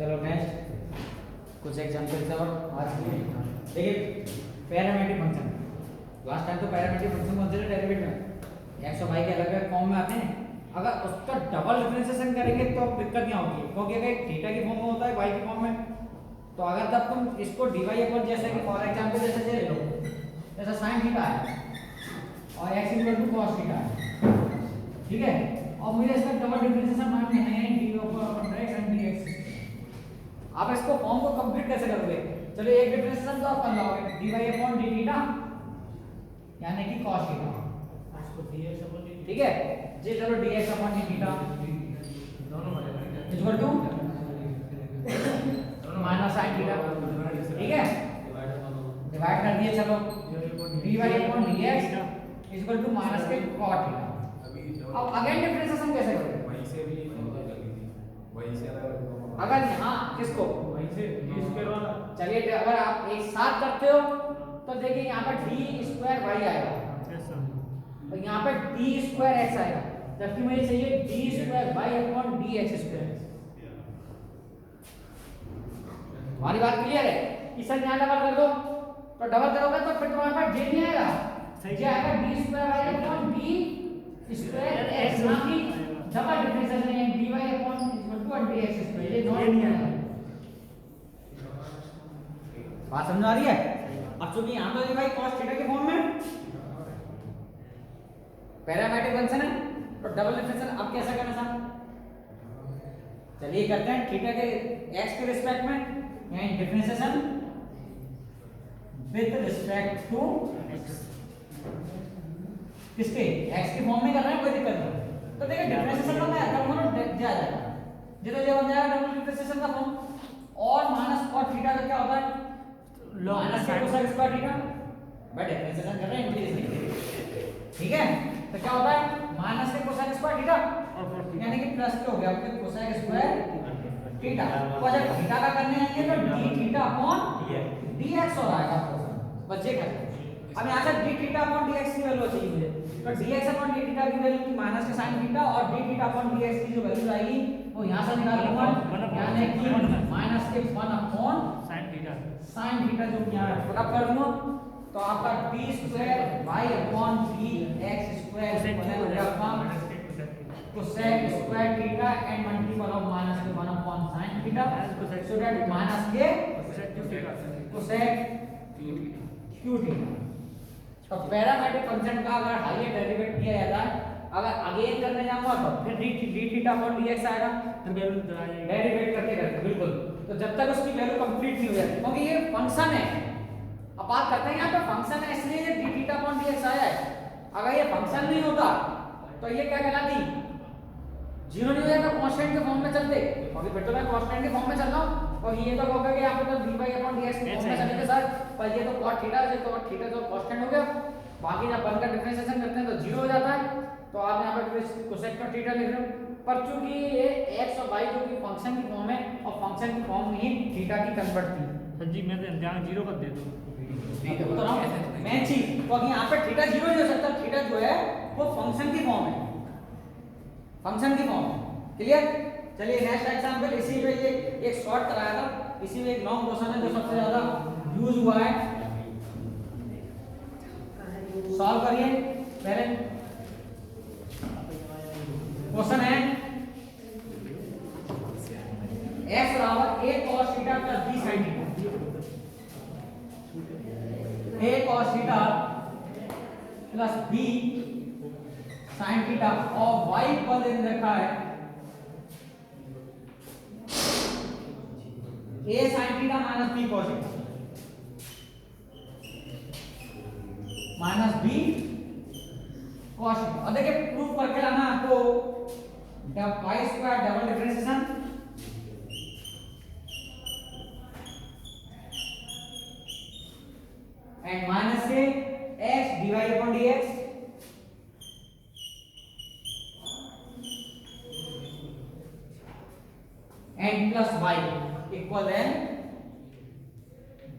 चलो नेक्स्ट कुछ एग्जांपल्स और आज के देखिए पैरामीट्रिक फंक्शन। लास्ट टाइम तो पैरामीट्रिक फंक्शन कौन से डेरिवेटिव में एक्स और वाई के अलग अलग फॉर्म में आते हैं। अगर उसका डबल डिफरेंशिएशन करेंगे तो दिक्कत क्या होगी, क्योंकि अगर थीटा की फॉर्म में होता है वाई की फॉर्म में, तो अगर तब तुम इसको डीवाई अपॉन जैसे कि फॉर एग्जांपल जैसे ले लो, जैसा sin थीटा है और x equal to cos theta है, ठीक है। और मुझे इसका डबल डिफरेंशिएशन मानना है dy upon x and dx। आप इसको फॉर्म को कंप्लीट कैसे करोगे? चलो एक डिफरेंशिएशन तो आप कर लोगे dy अपॉन d थीटा यानी कि cos थीटा, इसको dx अपॉन dt, ठीक है जी। चलो dx अपॉन d थीटा दोनों बराबर equal to minus sin theta, ठीक है। डिवाइड कर दिए, चलो dy upon dx equal to minus के cot थीटा। अब अगेन डिफरेंशिएशन कैसे करोगे? वहीं से भी कर ली थी, वहीं से अगर यहाँ किसको वहीं से d स्क्वायर वाला। चलिए अगर आप एक साथ करते हो तो देखिए यहाँ पर d स्क्वायर y आएगा और यहाँ पे d स्क्वायर x आएगा, जबकि मुझे चाहिए d square y upon dx square. हमारी बात क्लियर है? इसे यहाँ डबल कर दो, तो डबल करोगे तो फिर तुम्हारे पास j नहीं आएगा, ये आएगा d square y upon d square x, ना कि डबल डिफरेंशिएशन है dy upon equal to dx square. ये नहीं आएगा। बात समझ आ रही है? अब चूंकि यहाँ तो भाई cos थीटा के फॉर्म में पैरामीट्रिक फंक्शन है, तो डबल डिफरेंशिएशन अब कैसे करना था? चलिए करते हैं थीटा के x के रिस्पेक्ट में, यानी differentiation with respect to x। किसके? x के फॉर्म में कर रहे हैं, कोई दिक्कत नहीं। तो देखिए डिफरेंशिएशन का मैं कर दूंगा जा जाएगा, ये बन जाएगा डबल डिफरेंशिएशन का फॉर्म। और माइनस cos थीटा का क्या होता है? माइनस के cosine square theta. But differentiation कर रहे हैं इंक्रीज नहीं, ठीक है। तो क्या होता है? माइनस के कोसाइन स्क्वायर थीटा यानी कि प्लस के हो गया आपके कोसाइन स्क्वायर थीटा। तो जब थीटा का करने आएंगे तो d थीटा अपॉन dx हो आएगा आपको, बस ये करना। अब यहाँ से d थीटा अपॉन dx की वैल्यू चाहिए मुझे, तो dx अपॉन d थीटा की वैल्यू की माइनस के sin थीटा और d थीटा अपॉन dx की जो वैल्यू आएगी वो यहाँ से निकाल लूंगा, यानी कि माइनस के 1 अपॉन sin थीटा जो यहाँ है पुट अप कर दूंगा, तो आपका d square y upon dx square बनेगा आपका cosec square theta and multiple of minus के 1 upon sin theta, so that minus के cosec q थीटा। तो पैरामीट्रिक फंक्शन का अगर हाईएस्ट डेरिवेटिव किया जाता है, अगर अगेन करने जाऊंगा तो फिर d थीटा अपॉन dx आएगा, फिर वैल्यू डेरिवेट करते करते बिल्कुल। तो जब तक उसकी वैल्यू कंप्लीट नहीं हो जाती, क्योंकि ये फंक्शन है। अब बात करते हैं यहाँ पे फंक्शन है इसलिए ये d थीटा अपॉन dx आया है। अगर ये फंक्शन नहीं होता तो ये क्या कहलाती? जीरो नहीं हो जाएगा, कांस्टेंट के फॉर्म में चलते। अभी फिर तो मैं कांस्टेंट के फॉर्म में चल रहा हूँ और ये तो होगा कि यहाँ पे तो dy अपॉन dx के फॉर्म में चलेंगे सर, पर ये तो cos थीटा है, तो थीटा तो कांस्टेंट हो गया। बाकी जब बनकर डिफरेंशिएशन करते हैं तो जीरो हो जाता है, तो आप यहाँ पे cosec थीटा लिख रहे हो। पर चूंकि ये x और y जो कि फंक्शन की फॉर्म है और फंक्शन की फॉर्म में ही थीटा की कन्वर्ट थी। सर जी मैं ध्यान जीरो कर दे दो मैं चीज, क्योंकि यहाँ पे थीटा जीरो नहीं हो सकता, थीटा जो है वो फंक्शन की फॉर्म है, फंक्शन की फॉर्म है। क्लियर? चलिए नेक्स्ट एग्जांपल, इसी पे ये एक शॉर्ट कराया था, इसी में एक लॉन्ग क्वेश्चन है जो सबसे ज्यादा यूज हुआ है। सॉल्व करिए। पहले क्वेश्चन है x बराबर a cos theta plus b sin theta. a cos theta plus b sin theta और y पद रखा है a sin theta minus b cos theta minus b cos theta. और देखिए प्रूफ करके लाना आपको y square double differentiation and minus से x dy upon dx and plus y equal है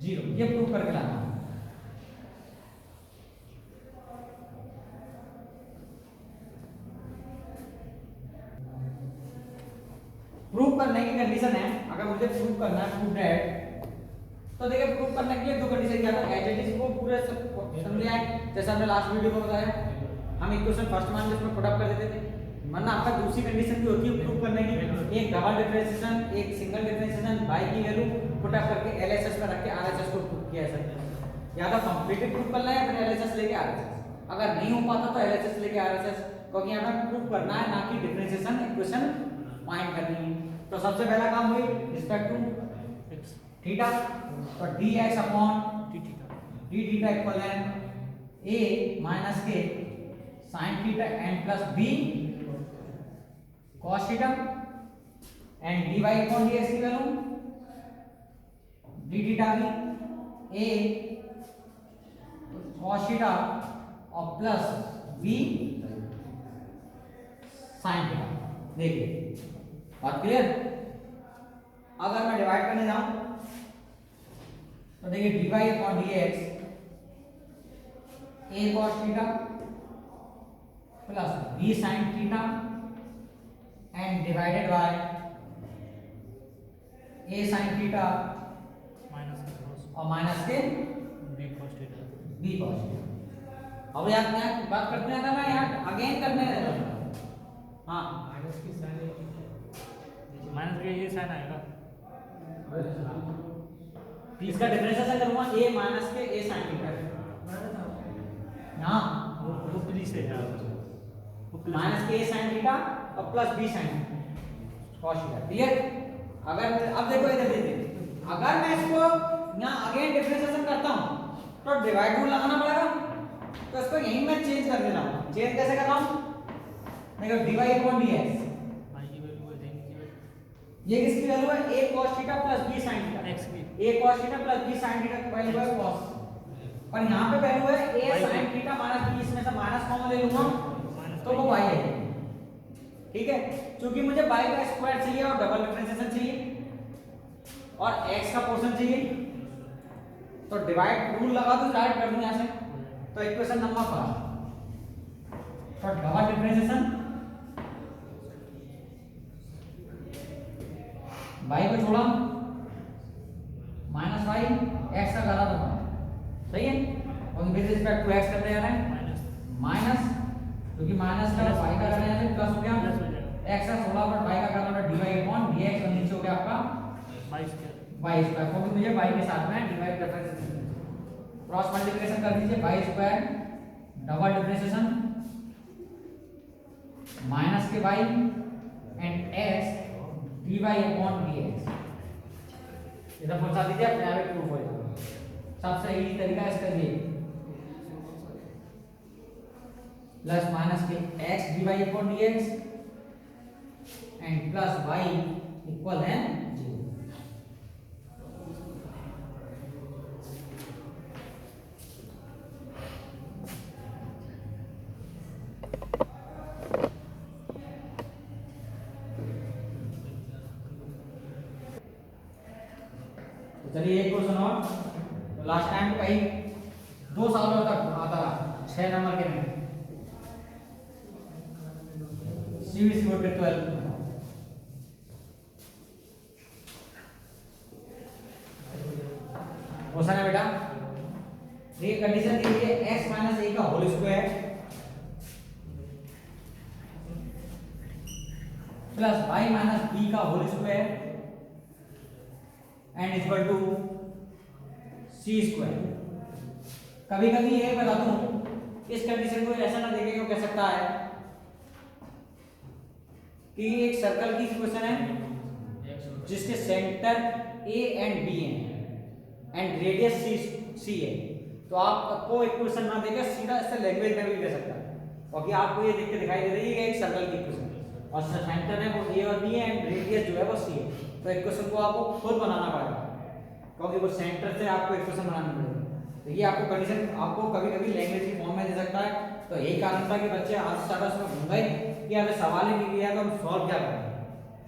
0। ये प्रूफ करके लाना। प्रूव करने की कंडीशन है, अगर मुझे प्रूव करना है प्रूव दैट, तो देखिए प्रूव करने के लिए दो कंडीशन क्या था, एज को पूरे समझ आए, जैसे हमने लास्ट वीडियो में बताया हम इक्वेशन फर्स्ट मान के इसमें पुट अप कर देते थे, वरना आपका दूसरी कंडीशन भी होती है प्रूव करने की, एक डबल डिफरेंशिएशन एक सिंगल डिफरेंशिएशन बाई की वैल्यू पुट अप करके एलएचएस में रख के आरएचएस को प्रूव किया है सर, या तो कंप्लीटली प्रूव करना है या फिर एलएचएस लेके आरएचएस, अगर नहीं हो पाता तो एलएचएस लेके आरएचएस, क्योंकि हमें प्रूव करना है ना कि डिफरेंशिएशन इक्वेशन फाइंड करनी है। तो सबसे पहला काम हुई रिस्पेक्ट टू थीटा, तो dx upon d theta equal है a माइनस के sin theta n plus b cos theta and dy upon dx की वैल्यू d थीटा की a cos थीटा और प्लस b sin थीटा। देखिए बात clear, अगर मैं डिवाइड करने जाऊं तो देखिए dy upon dx a cos theta plus b sin theta and divided bye a sin theta और माइनस के b cos थीटा। अब यहाँ बात करते हैं, अगर मैं यहाँ अगेन करने हाँ माइनस के ये साइन आएगा, इसका डिफरेंशिएशन करूंगा a माइनस के a sin थीटा, हां वो प्लीज से है माइनस के a sin थीटा और plus b sin cos theta. Clear, अगर अब देखो इधर देखिए, अगर मैं इसको यहां अगेन डिफरेंशिएशन करता हूं तो डिवाइड रूल लगाना पड़ेगा, तो इसको यहीं मैं चेंज कर देना, चेंज कैसे कर रहा हूं, देखो dy अपॉन dx ये किसकी वैल्यू है, a cos theta plus b sin theta, x की a cos theta plus b sin theta की वैल्यू है cos, पर यहां पे वैल्यू है a sin theta minus b, इसमें से माइनस कॉमन ले लूंगा तो वो y है। ठीक है, क्योंकि मुझे y का स्क्वायर चाहिए और डबल डिफरेंशिएशन चाहिए और x का पोर्शन चाहिए, तो डिवाइड रूल लगा दूं, डायरेक्ट कर दूं यहां से, तो इक्वेशन नंबर 5 तो डबल डिफरेंशिएशन y को छोड़ा माइनस वाई एक्स का करा दूंगा, सही है, और विद रिस्पेक्ट टू एक्स करने जा रहे हैं माइनस, क्योंकि माइनस का y का करने जा रहे हैं प्लस हो गया x का 16 पर y का करना है dy अपॉन dx और नीचे हो गया आपका y स्क्वायर, क्योंकि मुझे y के साथ में डिवाइड डिफरेंशिएशन क्रॉस मल्टीप्लिकेशन कर दीजिए, y square double differentiation minus के y and x dy upon dx, इधर पहुंचा दीजिए, अपने आप प्रूफ हो जाएगा। सबसे इजी तरीका इसका ये प्लस माइनस के x dy upon dx and plus y equal है 0। चलिए एक क्वेश्चन और, तो लास्ट टाइम कहीं 2 सालों तक आता रहा 6 नंबर के में सीबीएसई बोर्ड के 12 क्वेश्चन है बेटा, ये कंडीशन दी है x माइनस a का whole square plus y minus b का whole square and equal to C square. कभी कभी ये बता दूं, इस कंडीशन को ऐसा ना देखे क्यों कह सकता है कि एक सर्कल की इक्वेशन है जिसके सेंटर ए एंड बी हैं एंड रेडियस सी है, तो आपको इक्वेशन ना देकर सीधा इससे लैंग्वेज में भी कह सकता है, क्योंकि आपको ये देख के दिखाई दे रही है एक सर्कल की इक्वेशन और सेंटर है वो ए और बी है एंड रेडियस जो है वो सी है, तो इक्वेशन को आपको खुद बनाना पड़ेगा, क्योंकि वो सेंटर से आपको इक्वेशन बनानी पड़ेगी। तो ये आपको कंडीशन आपको कभी कभी लैंग्वेज की फॉर्म में दे सकता है, तो यही कारण था कि बच्चे आज से ज्यादा उसमें घूम गए कि अगर सवाल ही नहीं दिया तो हम सॉल्व क्या करें,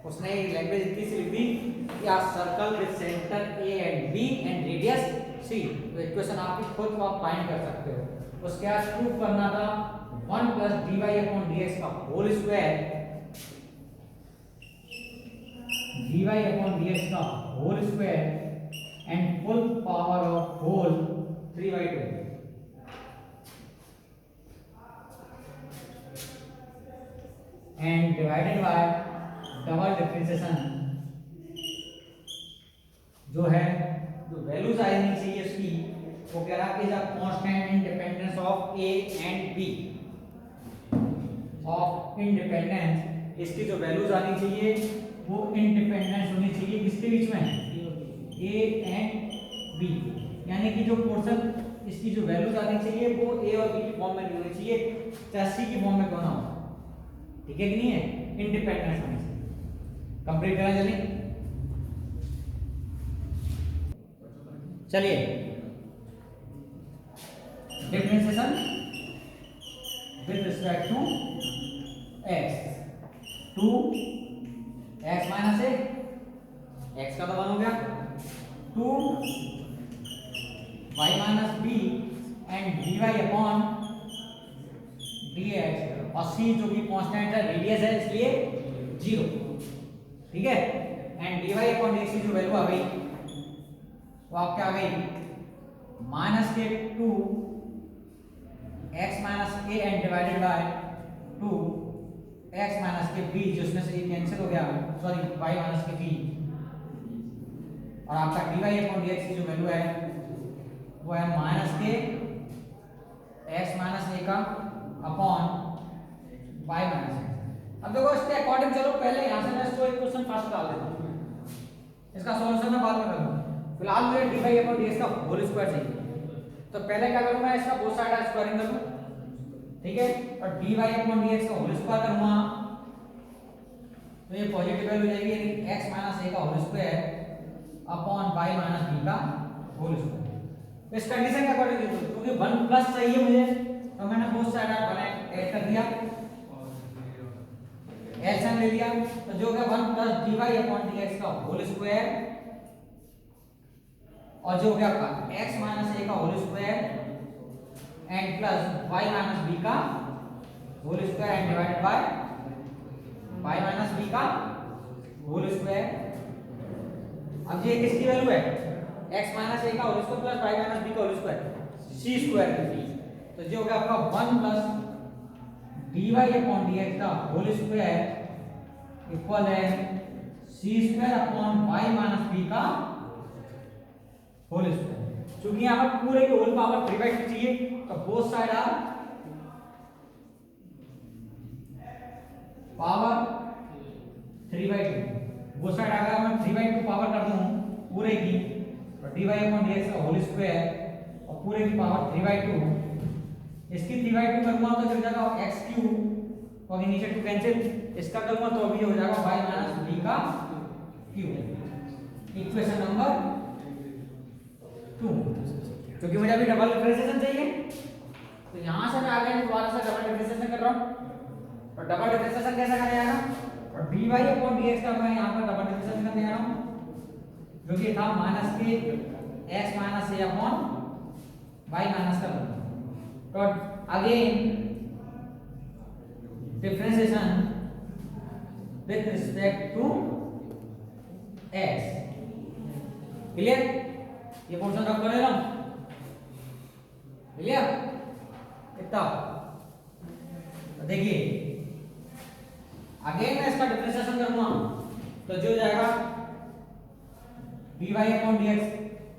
उसने लैंग्वेज इतनी सी लिख दी कि a circle with centre A and B and radius C, तो इक्वेशन आपकी खुद को आप फाइंड कर सकते हो। उसके बाद प्रूफ करना था 1 प्लस dy अपॉन dx का whole square dy upon dx का whole square and full power of whole 3/2 and divided by double differentiation जो है जो वैल्यूज आनी चाहिए उसकी वो कह रहा है कि constant independence of A and B of independence, इसकी जो वैल्यूज आनी चाहिए वो इंडिपेंडेंस होनी चाहिए किसके बीच में, ए एंड बी, यानी कि जो पोर्शन इसकी जो वैल्यूज आनी चाहिए वो ए और बी की फॉर्म में नहीं होनी चाहिए, चाहे सी की फॉर्म में क्यों ना हो, ठीक है कि नहीं है, इंडिपेंडेंस होनी चाहिए। कंप्लीट करा चलिए differentiation with respect to x, 2 x minus A, x का तो 1 हो गया, 2 y minus B and dy upon dx, और c जो कि कांस्टेंट है, रेडियस है इसलिए 0, ठीक है, एंड dy अपॉन dx की जो वैल्यू आ गई वो आप क्या आ गई माइनस के 2 x minus A and divided bye 2 x minus के b, जिसमें से ये कैंसिल हो गया, सॉरी y माइनस के b, और आपका dy अपॉन dx की जो वैल्यू है वो है माइनस के x माइनस a का अपॉन y माइनस a। अब देखो इसके अकॉर्डिंग चलो पहले यहां से मैं इसको एक क्वेश्चन फर्स्ट डाल देता हूं, इसका सॉल्यूशन मैं बाद में करूंगा, फिलहाल मुझे dy अपॉन dx का होल स्क्वायर चाहिए, तो पहले क्या करूंगा इसका बोथ साइड स्क्वायरिंग कर लूं, ठीक है, और dy अपॉन dx का होल स्क्वायर करूंगा तो ये पॉजिटिव वैल्यू जाएगी, यानी x माइनस a का whole square upon y minus b का होल स्क्वायर। इस कंडीशन के अकॉर्डिंग क्योंकि 1 प्लस चाहिए मुझे तो मैंने बोथ साइड ऐड कर दिया, एलसीएम ले लिया, तो जो होगा 1 प्लस dy अपॉन dx का होल स्क्वायर, और जो हो गया आपका x माइनस a का whole square and plus y minus b का whole square and divided by y minus b का होल स्क्वायर। अब ये किसकी वैल्यू है, x माइनस a का whole square plus y minus b का होल स्क्वायर, c स्क्वायर की, तो जो हो गया आपका 1 प्लस dy अपॉन dx का होल स्क्वायर इक्वल है c square upon y minus b का होल स्क्वायर। क्योंकि यहाँ पर पूरे की होल पावर 3/2 चाहिए, तो both side are power 3/2, both side अगर मैं 3/2 पावर कर दूं पूरे की, तो dy अपॉन dx का होल स्क्वायर और पूरे की पावर 3/2, इसकी 3/2 करूंगा तो चल जाएगा x3, तो अभी नीचे 2 कैंसिल, इसका करूंगा तो अभी हो जाएगा y माइनस b का क्यूब। इक्वेशन नंबर 2, क्योंकि मुझे अभी डबल डिफरेंशिएशन चाहिए, तो यहां से मैं आगे दोबारा से डबल डिफरेंशिएशन कर रहा हूं, और डबल डिफरेंशिएशन कैसे करें जाएगा, और dy अपॉन dx का मैं यहां पर डबल डिफरेंशिएशन करने जा रहा हूं, जो कि था माइनस के x minus a upon y minus का, तो again differentiation with respect to x, clear, ये पोर्शन रख कर ले रहा हूं, क्लियर, इतना, तो देखिए अगेन मैं इसका डिफरेंशिएशन करूंगा तो जो जाएगा dy अपॉन dx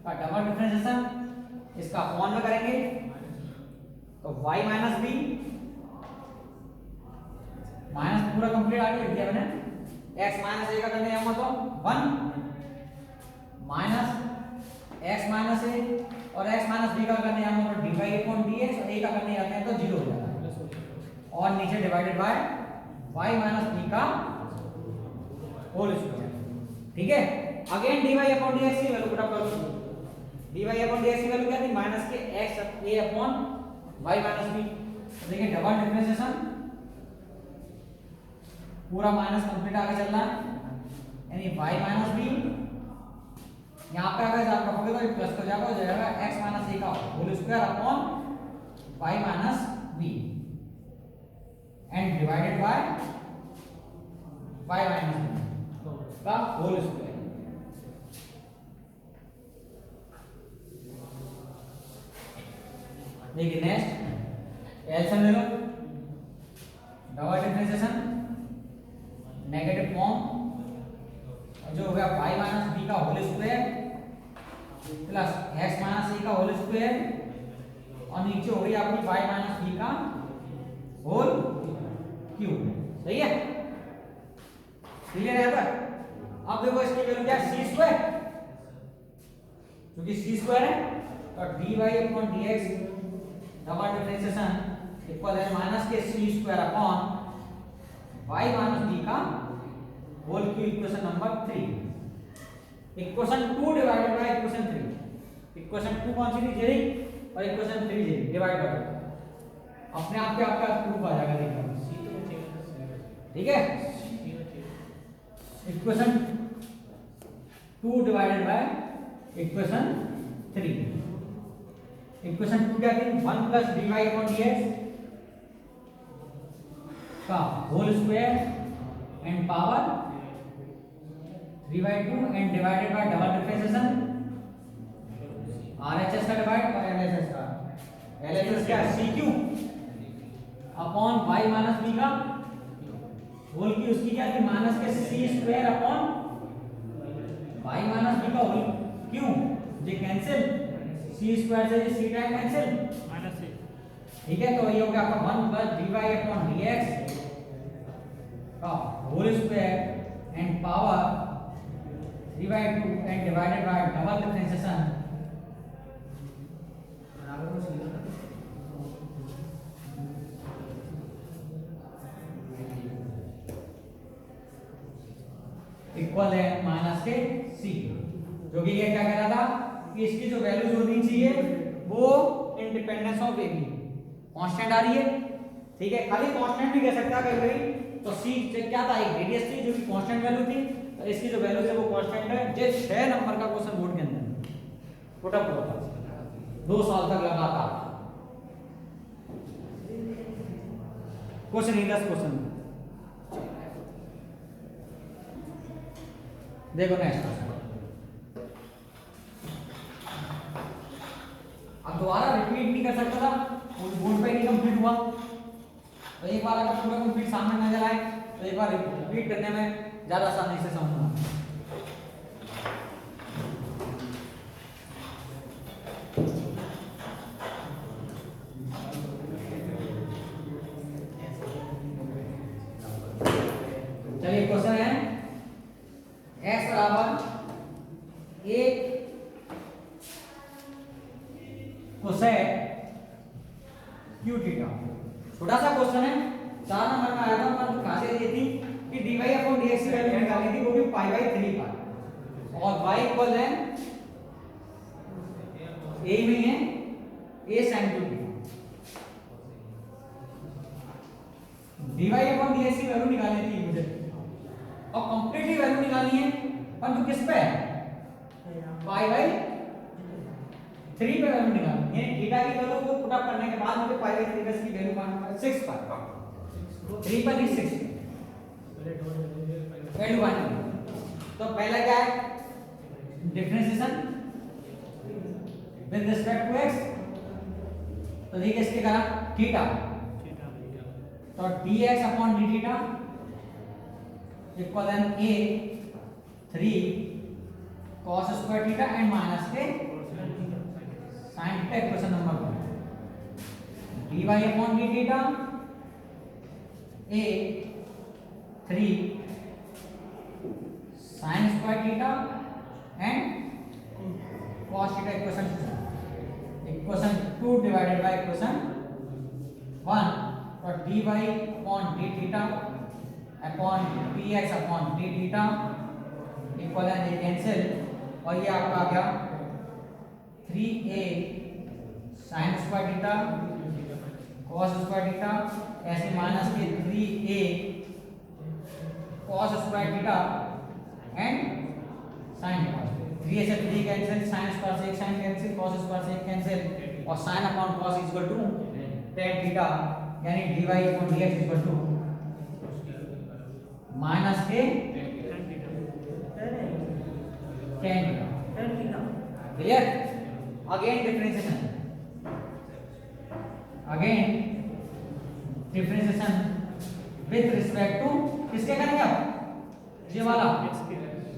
का डबल डिफरेंशिएशन, इसका अपॉन में करेंगे तो y माइनस b, माइनस पूरा कंप्लीट आगे लिख दिया मैंने, x माइनस a का करने जाऊंगा तो 1 माइनस x माइनस a, और x माइनस b का करने जाऊंगा तो dy अपॉन dx, और a का करने जाते हैं तो 0 हो जाएगा, और नीचे divided by y minus b का होल स्क्वायर, ठीक है। अगेन dy अपॉन dx की वैल्यू पुट अप करो, dy अपॉन dx की वैल्यू क्या थी, माइनस के x a upon y minus b, देखिए डबल डिफरेंशिएशन पूरा माइनस कंप्लीट आगे चल रहा है, यानी y माइनस b, यहाँ पे अगर आप रखोगे तो प्लस हो जाएगा x माइनस a का whole square upon y minus b and divided by y minus b, का होल स्क्वायर। देखिए नेक्स्ट एलसीएम ले लो, डबल डिफरेंशिएशन नेगेटिव फॉर्म, और जो हो गया y माइनस बी का whole square plus x minus A का होल स्क्वायर, और नीचे हो गई आपकी y माइनस बी का होल क्यूब। सही है, क्लियर है? अब देखो इसकी वैल्यू क्या है, सी स्क्वायर, क्योंकि सी स्क्वायर है तो dy upon dx double differentiation equal है माइनस के C square upon y minus b का whole cube, equation number 3। Equation 2 divided by equation 3। Equation 2 कौन सी थी, जेरी, और इक्वेशन 3 जेरी, डिवाइड कर दो, अपने आप के आपका प्रूफ आ जाएगा। देखो ठीक है, equation 2 divided by equation 3। Equation 2 क्या थी, 1 प्लस dy अपॉन dx का whole square and power 3/2 and divided by double differentiation RHS का डिवाइड और LHS का। LHS क्या है, CQ upon y minus b का होल की, उसकी क्या थी, माइनस के c square upon y minus b का होल क्यों, ये कैंसिल, c स्क्वायर से c टाइम कैंसिल, माइनस से ठीक है। तो ये हो गया आपका 1 प्लस dy अपॉन dx का whole square and power 3/2 and divided by double differentiation equal है माइनस के सी, जो कि ये क्या कह रहा था कि इसकी जो वैल्यूज होनी चाहिए वो independence of A B constant आ रही है, ठीक है। खाली कांस्टेंट भी कह सकता है कभी, तो सी क्या था, एक रेडियस थी जो कि कांस्टेंट वैल्यू थी, तो इसकी जो वैल्यू है वो कांस्टेंट है। जे 6 नंबर का क्वेश्चन बोर्ड के अंदर पुट अप हुआ था 2 साल तक लगातार, क्वेश्चन ही 10 क्वेश्चन। देखो नेक्स्ट, अब दोबारा रिपीट नहीं कर सकता था, बोर्ड पे नहीं कंप्लीट हुआ, तो एक बार अगर पूरा कंप्लीट सामने नजर आए तो एक बार रिपीट करने में ज्यादा आसानी से समझना। चलिए क्वेश्चन है x बराबर 1 कोसेक क्यू थीटा, छोटा सा क्वेश्चन है, 4 नंबर में आया था, पर खासियत ये थी कि dy अपॉन dx की वैल्यू निकाली थी, वो भी π/3 पर, और y इक्वल है a में है a sin Q theta. dy upon dx की वैल्यू निकालनी थी मुझे, और कंप्लीटली वैल्यू निकालनी है, पर किस पे है, π/3 पे वैल्यू निकालनी है। थीटा की वैल्यू को पुट अप करने के बाद मुझे π/3 पे इसकी वैल्यू मालूम है 6 पर, 3 पर नहीं 6 वैल्यू मालूम। तो पहला क्या है, differentiation with respect to x, तो देखिए इसके करा थीटा, तो dx upon d theta equal एन a 3 cos square theta and minus के sin theta, equation number 1। dy upon d theta a 3 sin square theta and cos theta, equation 2 divided by equation 1, और dy upon d theta upon dx upon d theta equal है, ये cancel, और ये आपका आ गया 3a sin square theta cos square theta, ऐसे minus के 3a cos square theta and sin theta, 3a से 3 कैंसिल, sin स्क्वायर से 1 sin कैंसिल, cos स्क्वायर से 1 कैंसिल, और sin upon cos equal to tan theta, यानी dy upon dx equal to minus के tan theta. Clear? Again differentiation with respect to किसके करेंगे आप? ये वाला।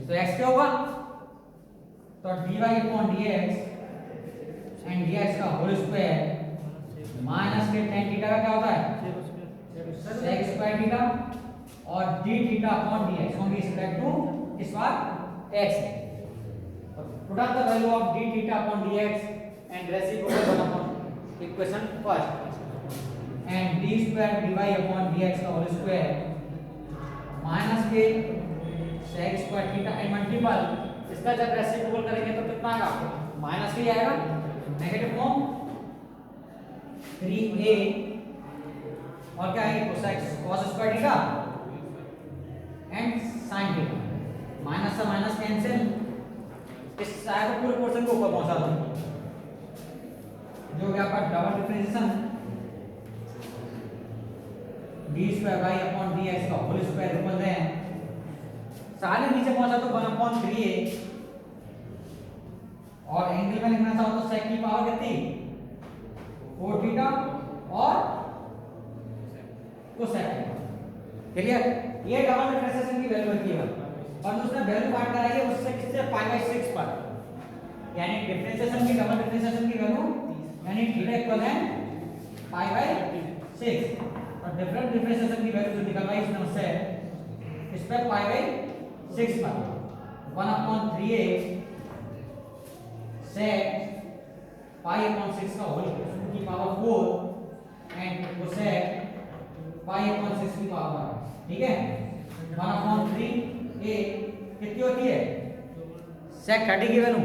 तो x क्या होगा? तो dy upon dx and dx का होल स्क्वायर माइनस के tan थीटा का क्या होता है? sec स्क्वायर थीटा और d theta upon dx on respect to इस बार x है। Put up the value of d theta upon dx and reciprocal 1 upon equation first and d square dy upon dx का whole square minus के sec square theta and multiple इसका जब reciprocal करेंगे तो कितना आएगा? माइनस के आएगा नेगेटिव फॉर्म 3a और क्या है cos square theta and sin theta minus से माइनस कैंसिल इस सारे पूरे पोर्शन को ऊपर पहुंचा दो जो कि आपका double differentiation d square y upon dx का होल स्क्वायर इक्वल है सारे नीचे पहुंचा तो 1 अपॉन 3a और एंगल में लिखना चाहो तो sec की पावर कितनी 4 थीटा और cosec क्लियर? ये डबल डिफरेंशिएशन की वैल्यू है केवल और उसने वैल्यू काट कराई है उससे किससे π/6 पर यानी डिफरेंशिएशन की डबल डिफरेंशिएशन की वैल्यू यानी थीटा इक्वल है π/6 और डिफरेंट डिफरेंशिएशन की वैल्यू जो निकलवाई इसने उससे इस पे π/6 पर 1/3a sec π/6 का होल की पावर 4 एंड cosec π/6 की पावर ठीक है 1/3 a कितनी होती है sec 30 की वैल्यू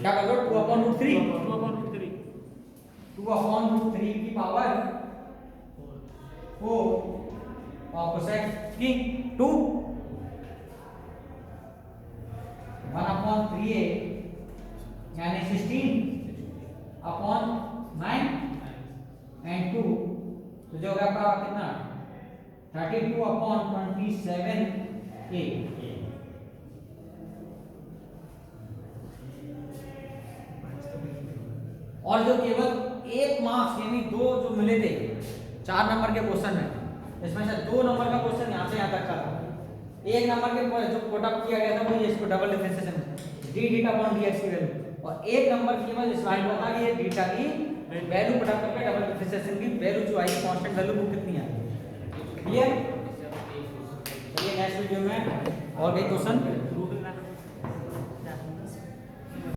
क्या कर दो 2/√3 2/√3 की पावर 4 और cosec की 2 1/3a यानी 16/9 एंड 2 तो जो होगा आपका कितना 32/27a और जो केवल एक मार्क्स यानी दो जो मिले थे 4 नंबर के क्वेश्चन में इसमें से 2 नंबर का क्वेश्चन यहाँ से यहाँ तक का था 1 नंबर के जो पुट अप किया गया था वो ये इसको double differentiation d theta upon dx की वैल्यू और 1 नंबर केवल स्लाइड बता कि ये थीटा की वैल्यू पुट अप करके डबल डिफरेंशिएशन की वैल्यू जो आई कांस्टेंट वैल्यू वो कितनी आई क्लियर? चलिए नेक्स्ट वीडियो में और कई क्वेश्चन